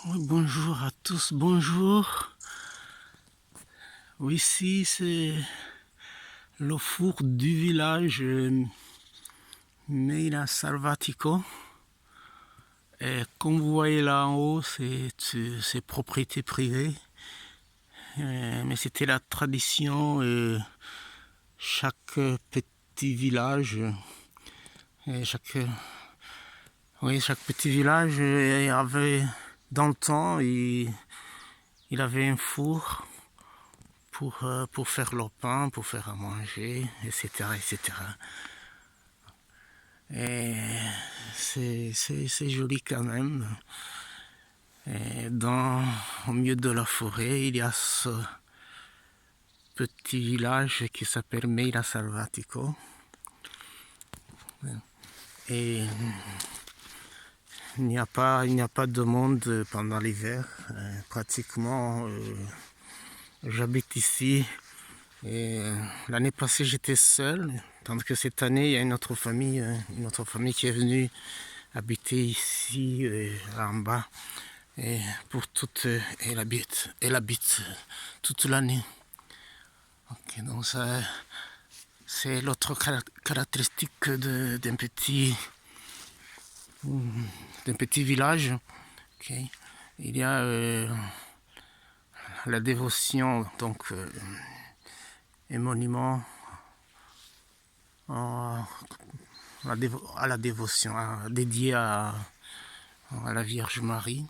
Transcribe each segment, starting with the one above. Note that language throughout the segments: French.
Oui, bonjour à tous, bonjour. Oui, ici c'est le four du village Meira Salvatico. Et comme vous voyez là en haut, c'est propriété privée. Mais c'était la tradition. Chaque petit village, chaque, oui, chaque petit village avait dans le temps, il avait un four pour faire leur pain, pour faire à manger, etc. etc. Et c'est joli quand même. Et au milieu de la forêt, il y a ce petit village qui s'appelle Meira Salvatico. Et il n'y a pas de monde pendant l'hiver. Pratiquement, j'habite ici. Et l'année passée, j'étais seul, tandis que cette année, il y a une autre famille qui est venue habiter ici, là en bas. Et elle habite toute l'année. Okay, donc ça, c'est l'autre caractéristique d'un petit village. Okay. Il y a la dévotion, donc un monument à la dévotion, dédié à la Vierge Marie.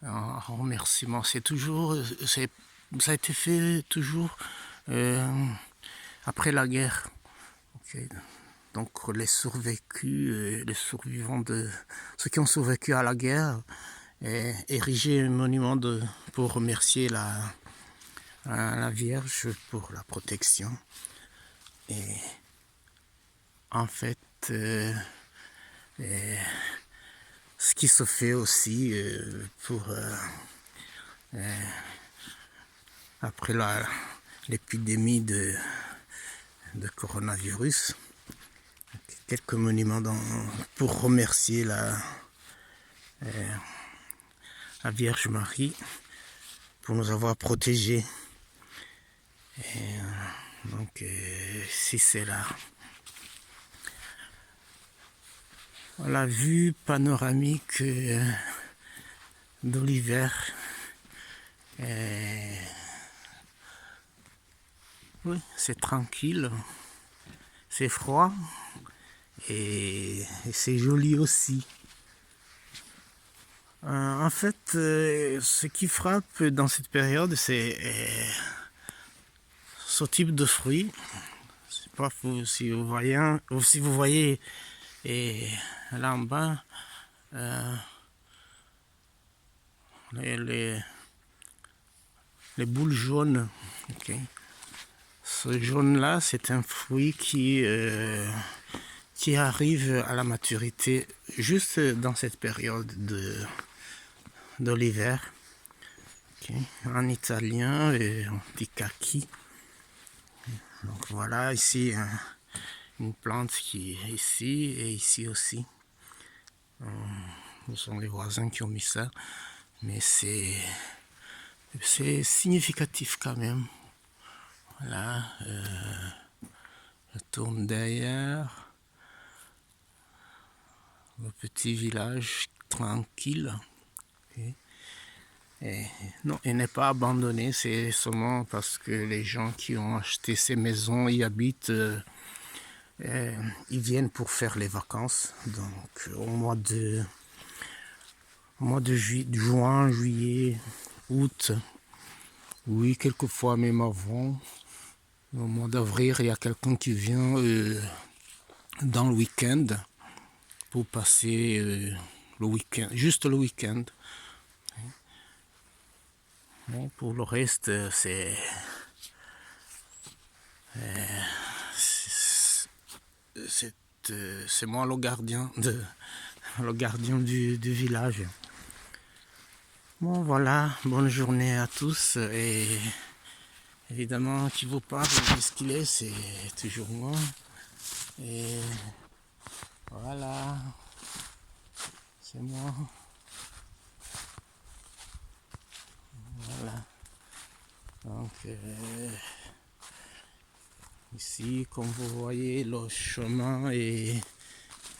En remerciement, ça a été fait toujours après la guerre. Okay. Donc les survécus, les survivants ceux qui ont survécu à la guerre, ériger un monument pour remercier la Vierge pour la protection. Et en fait, ce qui se fait aussi pour après l'épidémie de coronavirus, quelques monuments pour remercier la Vierge Marie pour nous avoir protégés. Et, donc si c'est la vue panoramique de l'hiver. Oui, c'est tranquille, c'est froid et c'est joli aussi. En fait, ce qui frappe dans cette période, c'est ce type de fruits. Je sais pas si vous voyez là en bas les boules jaunes. Okay. Ce jaune-là, c'est un fruit qui arrive à la maturité juste dans cette période de l'hiver. Okay. En italien, on dit kaki. Donc voilà, ici une plante qui est ici et ici aussi. Ce sont les voisins qui ont mis ça, mais c'est significatif quand même. Voilà, je tourne derrière le petit village tranquille. Okay. Et non, il n'est pas abandonné, c'est seulement parce que les gens qui ont acheté ces maisons y habitent. Ils viennent pour faire les vacances. Donc au mois de juin, juillet, août, oui, quelquefois même avant. Au mois d'avril, il y a quelqu'un qui vient dans le week-end pour passer le week-end, juste le week-end. Bon, pour le reste, c'est moi le gardien du village. Bon voilà, bonne journée à tous et évidemment qui vous parle de ce qu'il est, c'est toujours moi. Et voilà, c'est moi. Ici, comme vous voyez, le chemin est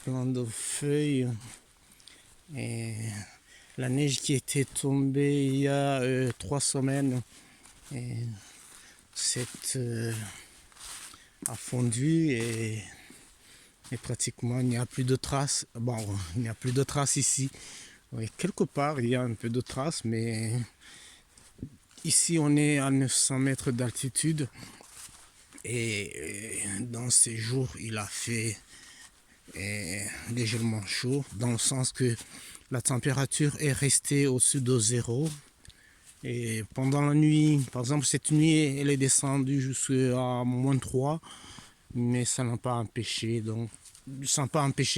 plein de feuilles. Et la neige qui était tombée il y a 3 semaines, a fondu et pratiquement il n'y a plus de traces. Bon, il n'y a plus de traces ici. Oui, quelque part il y a un peu de traces, mais ici on est à 900 mètres d'altitude et dans ces jours il a fait légèrement chaud, dans le sens que la température est restée au-dessus de zéro. Et pendant la nuit, par exemple cette nuit, elle est descendue jusqu'à -3, mais ça n'a pas empêché,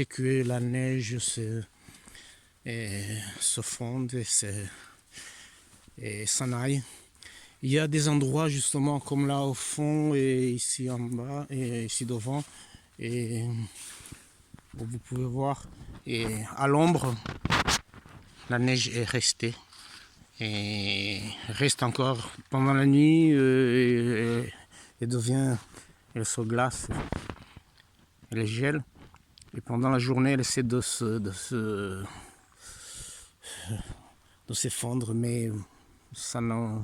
que la neige se fonde et s'en aille. Il y a des endroits justement comme là au fond et ici en bas et ici devant, et vous pouvez voir, et à l'ombre, la neige est restée et reste encore pendant la nuit et elle se glace, elle gèle, et pendant la journée elle essaie de s'effondre, mais ça non.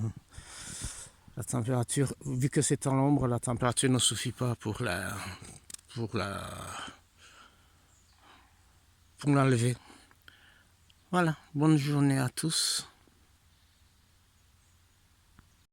La température, vu que c'est en l'ombre, la température ne suffit pas pour l'enlever. Voilà, bonne journée à tous.